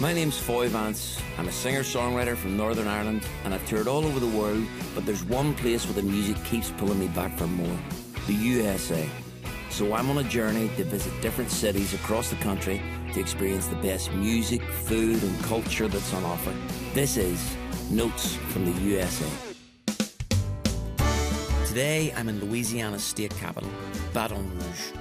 My name's Foy Vance. I'm a singer-songwriter from Northern Ireland, and I've toured all over the world, but there's one place where the music keeps pulling me back for more: the USA. So I'm on a journey to visit different cities across the country to experience the best music, food, and culture that's on offer. This is Notes from the USA. Today, I'm in Louisiana's state capital, Bâton-Rouge,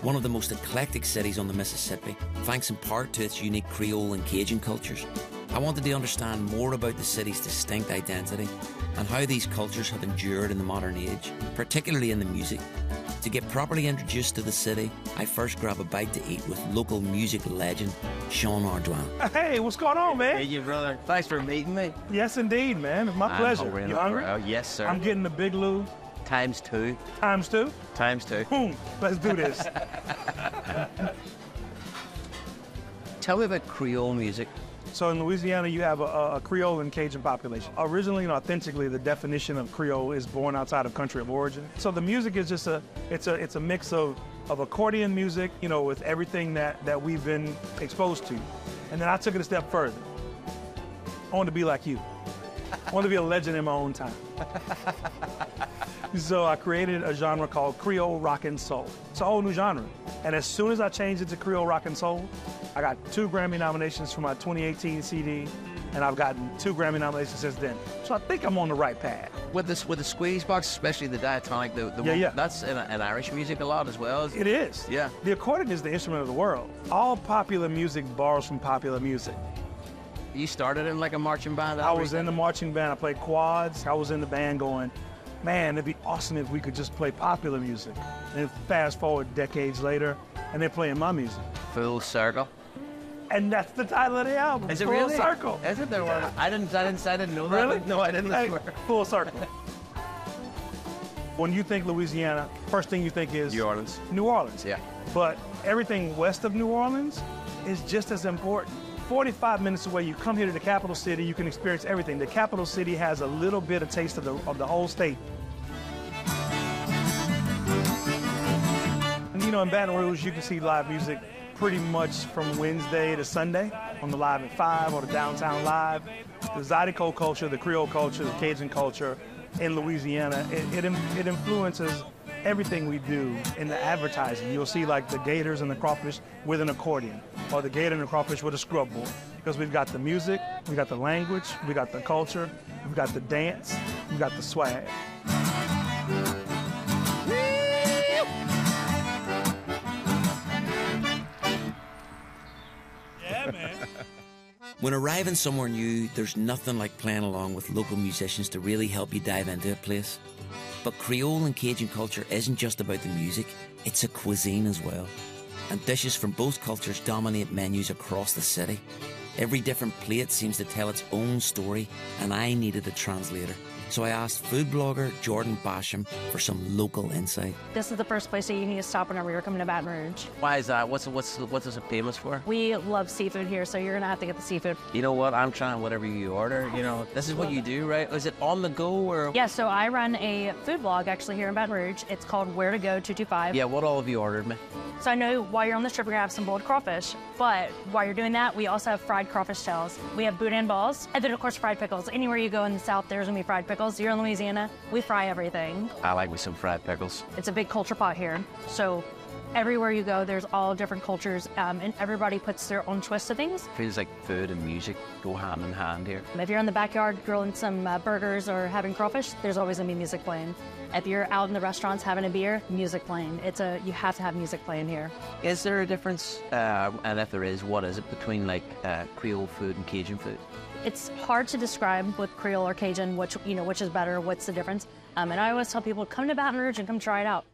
one of the most eclectic cities on the Mississippi, thanks in part to its unique Creole and Cajun cultures. I wanted to understand more about the city's distinct identity and how these cultures have endured in the modern age, particularly in the music. To get properly introduced to the city, I first grab a bite to eat with local music legend, Sean Ardouin. Hey, what's going on, man? Hey, you brother. Thanks for meeting me. Yes, indeed, man. It's my pleasure. You hungry? Oh, yes, sir. I'm getting the Big Lou. Times two. Times two? Times two. Let's do this. Tell me about Creole music. So in Louisiana, you have a Creole and Cajun population. Originally and authentically, the definition of Creole is born outside of country of origin. So the music is just it's a mix of accordion music, you know, with everything that we've been exposed to. And then I took it a step further. I want to be like you. I want to be a legend in my own time. So I created a genre called Creole Rock and Soul. It's a whole new genre. And as soon as I changed it to Creole Rock and Soul, I got 2 Grammy nominations for my 2018 CD, and I've gotten 2 Grammy nominations since then. So I think I'm on the right path. With the squeeze box, especially the diatonic, yeah. That's in Irish music a lot as well. It is. Yeah. The accordion is the instrument of the world. All popular music borrows from popular music. You started in like a marching band? I was in the marching band. I played quads. I was in the band going, man, it'd be awesome if we could just play popular music. And fast forward decades later, and they're playing my music. Full circle. And that's the title of the album. Is it Full really? Circle. Is it? There one? I didn't know that. Really? No, I didn't. Hey, Full Circle. When you think Louisiana, first thing you think is New Orleans. New Orleans. Yeah. But everything west of New Orleans is just as important. 45 minutes away, you come here to the capital city, you can experience everything. The capital city has a little bit of taste of the whole state. And you know, in Baton Rouge, you can see live music pretty much from Wednesday to Sunday on the Live at 5 or the Downtown Live. The Zydeco culture, the Creole culture, the Cajun culture in Louisiana, it influences everything we do in the advertising. You'll see like the gators and the crawfish with an accordion, or the gator and the crawfish with a scrub board. Because we've got the music, we got the language, we got the culture, we've got the dance, we got the swag. Yeah, man. When arriving somewhere new, there's nothing like playing along with local musicians to really help you dive into a place. But Creole and Cajun culture isn't just about the music, it's a cuisine as well. And dishes from both cultures dominate menus across the city. Every different plate seems to tell its own story, and I needed a translator. So I asked food blogger Jordan Basham for some local insight. This is the first place that you need to stop whenever you're coming to Baton Rouge. Why is that? What's it famous for? We love seafood here, so you're gonna have to get the seafood. You know what? I'm trying whatever you order. You know, this is what you do, right? Is it on the go or? Yeah, so I run a food blog actually here in Baton Rouge. It's called Where to Go 225. Yeah, what all have you ordered me? So I know while you're on this trip, you're gonna have some boiled crawfish, but while you're doing that, we also have fried crawfish shells. We have boudin balls, and then of course fried pickles. Anywhere you go in the South, there's gonna be fried pickles. You're in Louisiana, we fry everything. I like me some fried pickles. It's a big culture pot here, so everywhere you go, there's all different cultures, and everybody puts their own twist to things. Feels like food and music go hand in hand here. If you're in the backyard grilling some burgers or having crawfish, there's always gonna be music playing. If you're out in the restaurants having a beer, music playing. You have to have music playing here. Is there a difference, and if there is, what is it, between like Creole food and Cajun food? It's hard to describe with Creole or Cajun which is better, what's the difference. And I always tell people, come to Baton Rouge and come try it out.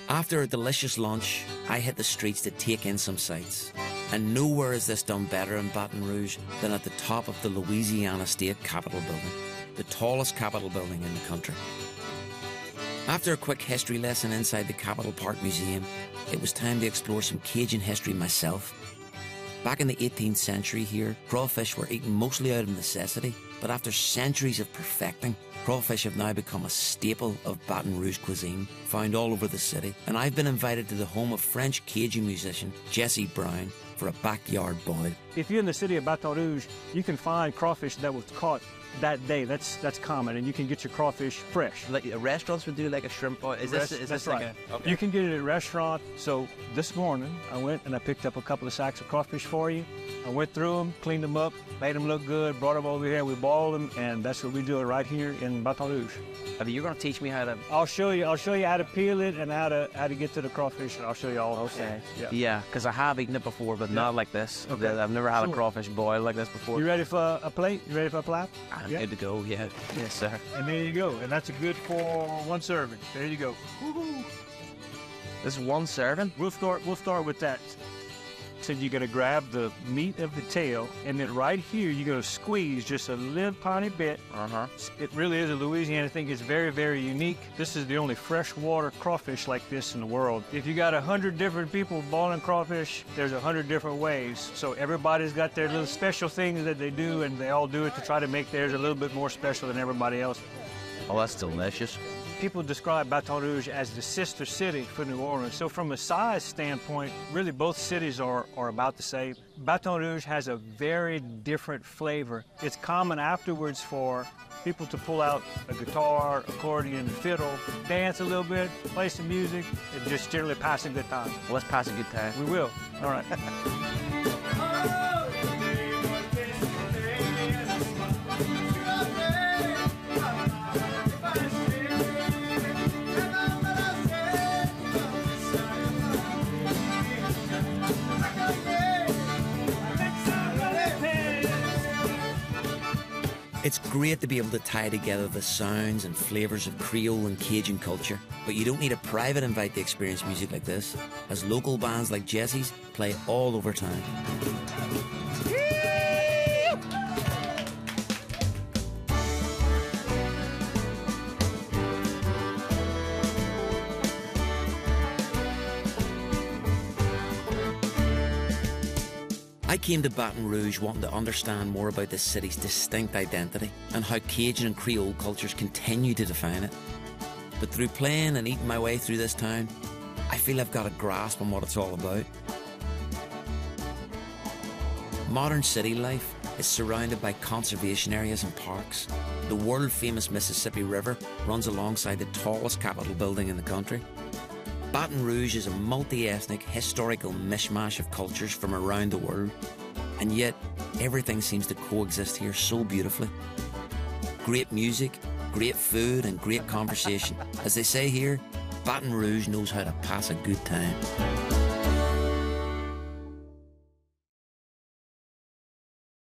After a delicious lunch, I hit the streets to take in some sights. And nowhere is this done better in Baton Rouge than at the top of the Louisiana State Capitol building, the tallest Capitol building in the country. After a quick history lesson inside the Capitol Park Museum, it was time to explore some Cajun history myself. Back in the 18th century here, crawfish were eaten mostly out of necessity, but after centuries of perfecting, crawfish have now become a staple of Baton Rouge cuisine, found all over the city. And I've been invited to the home of French Cajun musician Jesse Brown for a backyard boil. If you're in the city of Bâton-Rouge, you can find crawfish that was caught that day. That's common, and you can get your crawfish fresh. Like restaurants would do like a shrimp boil. Is this That's like right. a... Okay. You can get it at a restaurant. So this morning, I went and I picked up a couple of sacks of crawfish for you. I went through them, cleaned them up, made them look good, brought them over here, we boiled them, and that's what we do right here in Bâton-Rouge. You're going to teach me how to... I'll show you how to peel it and how to get to the crawfish, and I'll show you all. Okay. Yeah. Because I have eaten it before, but not like this. Okay. I've never had a Sure. crawfish boil like this before. You ready for a plate? You ready for a plate? I'm good to go, yeah. Yes, sir. And there you go. And that's a good for one serving. There you go. Woo-hoo. This is one serving? We'll start with that. So you're gonna grab the meat of the tail, and then right here you're gonna squeeze just a little tiny bit. It really is a Louisiana thing. It's very, very unique. This is the only freshwater crawfish like this in the world. If you got 100 different people boiling crawfish, there's 100 different ways. So everybody's got their little special things that they do, and they all do it to try to make theirs a little bit more special than everybody else. Oh, that's delicious. People describe Bâton-Rouge as the sister city for New Orleans. So from a size standpoint, really both cities are about the same. Bâton-Rouge has a very different flavor. It's common afterwards for people to pull out a guitar, accordion, fiddle, dance a little bit, play some music, and just generally pass a good time. Well, let's pass a good time. We will. All right. It's great to be able to tie together the sounds and flavours of Creole and Cajun culture, but you don't need a private invite to experience music like this, as local bands like Jesse's play all over town. I came to Baton Rouge wanting to understand more about this city's distinct identity and how Cajun and Creole cultures continue to define it. But through playing and eating my way through this town, I feel I've got a grasp on what it's all about. Modern city life is surrounded by conservation areas and parks. The world-famous Mississippi River runs alongside the tallest Capitol building in the country. Baton Rouge is a multi-ethnic, historical mishmash of cultures from around the world, and yet everything seems to coexist here so beautifully. Great music, great food, and great conversation. As they say here, Baton Rouge knows how to pass a good time.